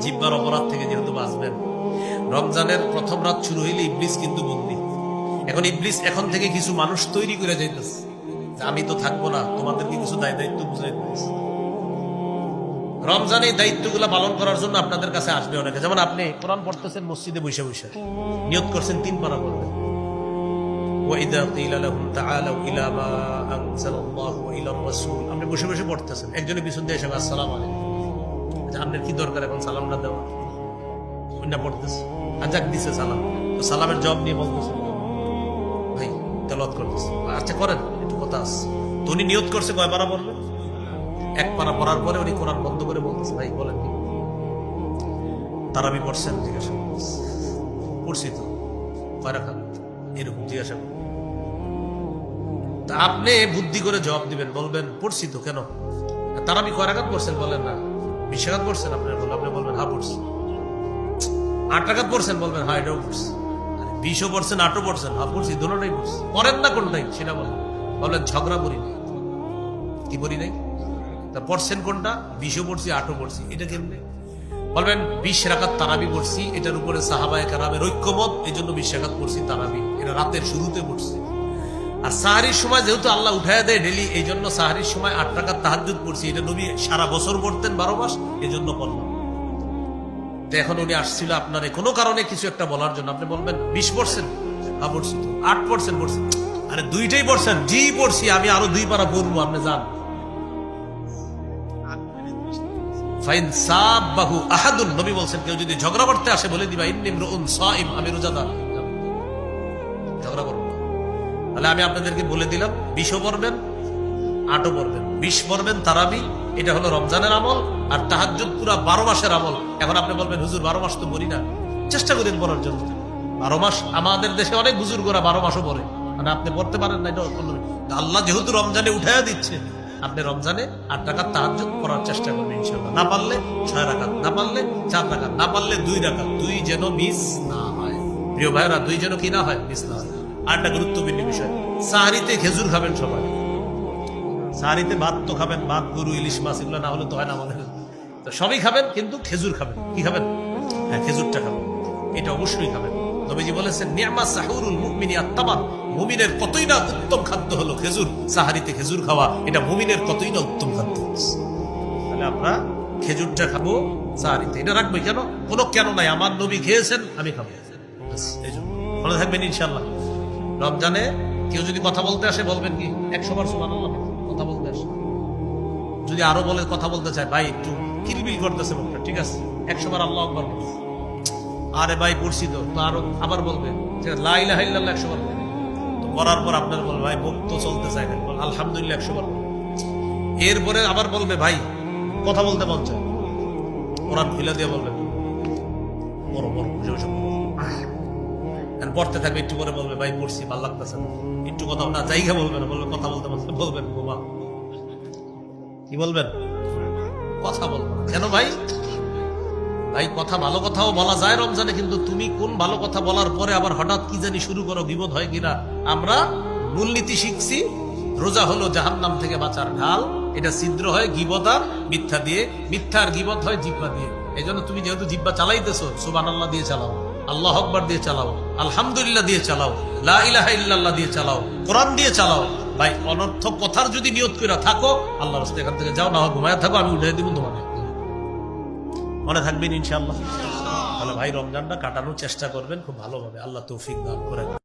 জিহ্বার অপরাধ থেকে যেহেতু বাঁচবেন। রমজানের প্রথম রাত শুরু হইলে ইবলিস কিন্তু বন্দী। এখন ইবলিস এখন থেকে কিছু মানুষ তৈরি করে যাইতেছে, আমি তো থাকবো না, তোমাদেরকে কিছু দায়িত্ব বুঝাই দিতেছে। রমজানে এই দায়িত্বগুলো পালন করার জন্য আপনাদের কাছে আসবে অনেকে। যেমন আপনি কোরআন পড়তেছেন মসজিদে বসে বসে, নিয়ত করছেন 3 পারা পড়বেন। ওয়াইদা কিলা লাহুম তাআলাউ ইলা মা আনজালাল্লাহু ওয়া ইলার রাসূল, আপনি বসে বসে পড়তেছেন, একজনের পিছন দিয়ে এসে আসসালামু আলাইকুম, আপনার কি দরকার এখন সালাম না দেওয়া? না পড়তেছে, আজাক দিছে সালাম, তো সালামের জবাব নিয়ে বলতেছে ভাই তেলাওয়াত করতেছে। আচ্ছা করেন, একটু কথা আছে। তো উনি নিয়ত করছে কয় পারা পড়বে? 1 পারা পড়ার পরে উনি কোরআন বন্ধ করে বলতেছে ভাই বলেন কি তারাবি পড়ছেন? জিজ্ঞাসা পড়ছি তো। কয় রাকাত? এরকম জিজ্ঞাসা করুন। তা আপনি বুদ্ধি করে জবাব দিবেন, বলবেন পড়ছি তো। কেন? তারাবি কয় রাকাত পড়ছেন? বলেন না 20 রাকাত পড়ছেন। আপনি বলবেন হ্যাঁ পড়ছি। 8 রাকাত পড়ছেন? বলবেন হ্যাঁ এটাও পড়ছি। 20ও পড়ছেন 8ও পড়ছেন? হ্যাঁ পড়ছি, দুটোটাই পড়ছি। পড়েন না কোনটাই সেটা বলেন। বলবেন ঝগড়া করি নাই। কি করি নাই? তা পড়ছেন কোনটা? 20ও পড়ছি 8ও পড়ছি। এটা কেমনে? বলবেন 20 রাকাত তারাবি পড়ছি, এটার উপরে সাহাবায়ে কেরামের ঐক্যমত, এই জন্য 20 রাকাত পড়ছি তারাবি, এটা রাতের শুরুতে পড়ছি। আর সাহারির সময় যেহেতু আল্লাহ উঠায় দেয় ডেলি, এই জন্য সাহারির সময় 8 রাকাত তাহাজ্জুদ পড়ছি, এটা নবী সারা বছর পড়তেন 12 মাস, এই জন্য পড়লাম। তো এখন উনি আসছিল আপনার কোনো কারণে কিছু একটা বলার জন্য, আপনি বলবেন 20 পড়ছেন? হ্যাঁ পড়ছি তো। 8 পড়ছেন? পড়ছি। আরে 2টাই পড়ছেন? জি পড়ছি, আমি আরো 2 পারা পড়বো, আপনি যান। ফাইন সাবাহু আহাদুন, নবী বলছেন কেউ যদি ঝগড়া করতে আসে বলে দিবা ইন্নী ইমরুউন সাইম, আমি রোজাদার, ঝগড়া করব না। তাহলে আমি আপনাদেরকে বলে দিলাম 20ও পড়বেন 8ও পড়বেন, 20 পড়বেন তারাবি, এটা হলো রমজানের আমল, আর তাহাজ্জুদ পুরা 12 মাসের আমল। এখন আপনি বলবেন হুজুর 12 মাস তো পড়ি না, চেষ্টা করেন পড়ার জন্য। 12 মাস আমাদের দেশে অনেক বুজুর্গরা 12 মাসও পড়ে, মানে আপনি পড়তে পারেন না, এটা আল্লাহ যেহেতু রমজানে উঠাইয়া দিচ্ছে, আপনি রমজানে 8 রাকাত তাহাজ্জুদ পড়ার চেষ্টা করবেন ইনশাআল্লাহ। না পারলে 6 রাকাত, না পারলে 4 রাকাত, না পারলে 2 রাকাত, 2 যেন মিস না হয়। প্রিয় ভাইরা, 2 যেন কি না হয়, মিস না হয়। আর একটা গুরুত্বপূর্ণ বিষয়, সাহারিতে খেজুর খাবেন সবাই। সাহারিতে ভাত তো খাবেন, ভাত, গরু, ইলিশ মাছ, এগুলো না হলে তো হয় না আমাদের। তো সবই খাবেন, কিন্তু খেজুর খাবেন। কি খাবেন? হ্যাঁ খেজুরটা খাবেন, এটা অবশ্যই খাবেন। নবীজি বলেছেন নি'মা সাহুরুল মুমিনি আত-তামার, মুমিনের কতই না উত্তম খাদ্য হলো খেজুর। সাহারিতে খেজুর খাওয়া এটা মুমিনের কতই না উত্তম খাদ্য। তাহলে আমরা খেজুরটা খাবো সাহারিতে, এটা রাখবো। কেন? কোনো কেন নাই, আমার নবী খেয়েছেন, আমি খাবো, এই জন্য। ভালো থাকবেন ইনশাআল্লাহ। রমজানে কেউ যদি কথা বলতে আসে বলবেন কি 100 বার সুবহানাল্লাহ, কথা বলতে আসে। যদি আরো বলে কথা বলতে চায়, ভাই একটু কিলবিল করতেছে মুখটা, ঠিক আছে 100 বার আল্লাহু আকবার। আরে ভাই পড়ছি তো, আরো আবার বলবে লা ইলাহা ইল্লাল্লাহ 100 বার। তো করার পর আপনার বলবে ভাই মুখ তো চলতে চায় না, আলহামদুলিল্লাহ 100 বার। এরপরে আবার বলবে ভাই কথা বলতে মন চায়, কোরআন খুলে দিয়ে বলবে বড় বড় বুঝে বুঝে পড়তে থাকবে। একটু পরে বলবে ভাই পড়ছি ভালো লাগতেছে না, একটু কথা না জায়গা বলবে না, বলবে কথা বলতে বলবেন বোমা। কি বলবেন? কথা বলবো না। কেন ভাই? ভাই কথা, ভালো কথাও বলা যায় রমজানে, কিন্তু তুমি কোন ভালো কথা বলার পরে আবার হঠাৎ কি জানি শুরু করো, গীবত হয় কিনা। আমরা মূলনীতি শিখছি, রোজা হলো জাহান্নাম থেকে বাঁচার ঢাল, এটা ছিদ্র হয় গীবত আর মিথ্যা দিয়ে, মিথ্যা আর গীবত হয় জিহ্বা দিয়ে। এই জন্য তুমি যেহেতু জিহ্বা চালাইতেছো, সুবহানাল্লাহ দিয়ে চালাও, আল্লাহু আকবার দিয়ে চালাও, আলহামদুলিল্লাহ দিয়ে চালাও, লা ইলাহা ইল্লাল্লাহ দিয়ে চালাও, কোরআন দিয়ে চালাও। ভাই অনর্থক কথার যদি নিয়ত করে থাকো, আল্লাহর রাস্তায় এখান থেকে যাও, না হয় ঘুমায় থাকো, আমি উঠে দিব তোমাকে। মনে থাকবেন ইনশাআল্লাহ। তাহলে ভাই রমজানটা কাটানোর চেষ্টা করবেন খুব ভালোভাবে। আল্লাহ তৌফিক দান করেন।